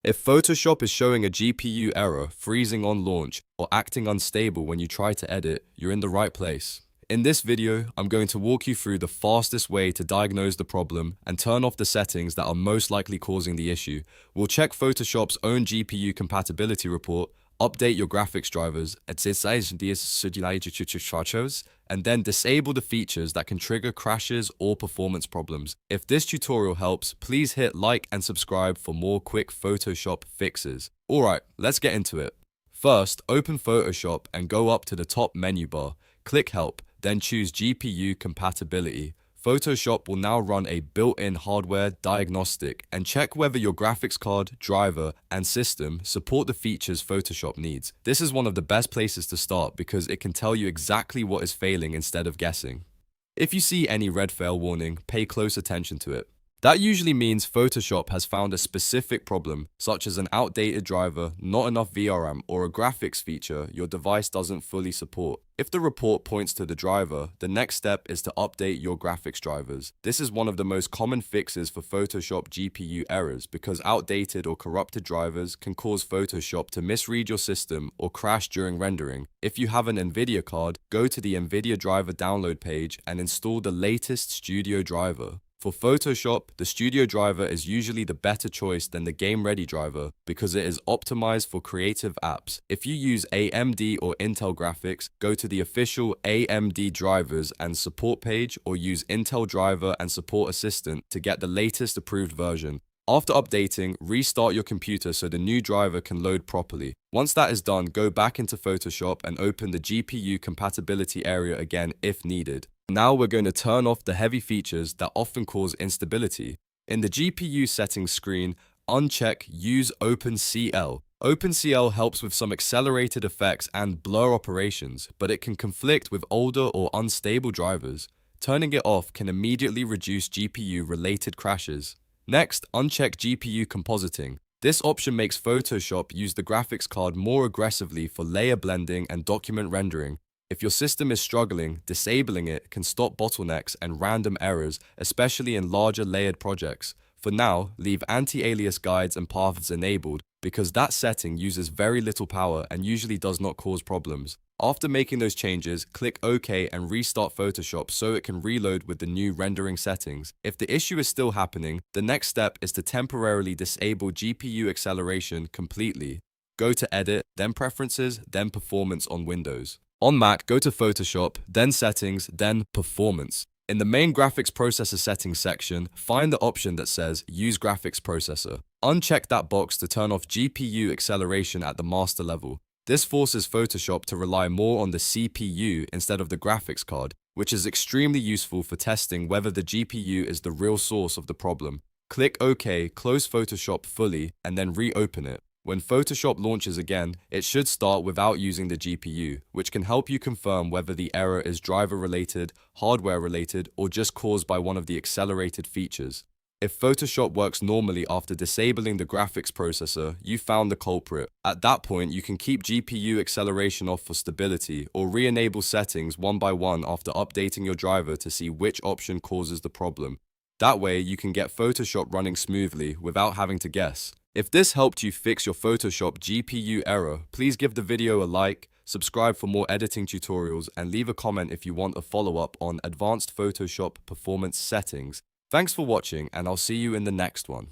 If Photoshop is showing a GPU error, freezing on launch, or acting unstable when you try to edit, you're in the right place. In this video, I'm going to walk you through the fastest way to diagnose the problem and turn off the settings that are most likely causing the issue. We'll check Photoshop's own GPU compatibility report, update your graphics drivers, and then disable the features that can trigger crashes or performance problems. If this tutorial helps, please hit like and subscribe for more quick Photoshop fixes. Alright, let's get into it. First, open Photoshop and go up to the top menu bar. Click Help, then choose GPU Compatibility. Photoshop will now run a built-in hardware diagnostic and check whether your graphics card, driver, and system support the features Photoshop needs. This is one of the best places to start because it can tell you exactly what is failing instead of guessing. If you see any red fail warning, pay close attention to it. That usually means Photoshop has found a specific problem, such as an outdated driver, not enough VRM, or a graphics feature your device doesn't fully support. If the report points to the driver, the next step is to update your graphics drivers. This is one of the most common fixes for Photoshop GPU errors because outdated or corrupted drivers can cause Photoshop to misread your system or crash during rendering. If you have an NVIDIA card, go to the NVIDIA driver download page and install the latest studio driver. For Photoshop, the Studio driver is usually the better choice than the Game Ready driver because it is optimized for creative apps. If you use AMD or Intel graphics, go to the official AMD drivers and support page or use Intel driver and support assistant to get the latest approved version. After updating, restart your computer so the new driver can load properly. Once that is done, go back into Photoshop and open the GPU compatibility area again if needed. Now we're going to turn off the heavy features that often cause instability. In the GPU settings screen, uncheck Use OpenCL. OpenCL helps with some accelerated effects and blur operations, but it can conflict with older or unstable drivers. Turning it off can immediately reduce GPU-related crashes. Next, uncheck GPU Compositing. This option makes Photoshop use the graphics card more aggressively for layer blending and document rendering. If your system is struggling, disabling it can stop bottlenecks and random errors, especially in larger layered projects. For now, leave anti-alias guides and paths enabled because that setting uses very little power and usually does not cause problems. After making those changes, click OK and restart Photoshop so it can reload with the new rendering settings. If the issue is still happening, the next step is to temporarily disable GPU acceleration completely. Go to Edit, then Preferences, then Performance on Windows. On Mac, go to Photoshop, then Settings, then Performance. In the main graphics processor settings section, find the option that says Use Graphics Processor. Uncheck that box to turn off GPU acceleration at the master level. This forces Photoshop to rely more on the CPU instead of the graphics card, which is extremely useful for testing whether the GPU is the real source of the problem. Click OK, close Photoshop fully, and then reopen it. When Photoshop launches again, it should start without using the GPU, which can help you confirm whether the error is driver-related, hardware-related, or just caused by one of the accelerated features. If Photoshop works normally after disabling the graphics processor, you found the culprit. At that point, you can keep GPU acceleration off for stability, or re-enable settings one by one after updating your driver to see which option causes the problem. That way, you can get Photoshop running smoothly without having to guess. If this helped you fix your Photoshop GPU error, please give the video a like, subscribe for more editing tutorials, and leave a comment if you want a follow-up on advanced Photoshop performance settings. Thanks for watching, and I'll see you in the next one.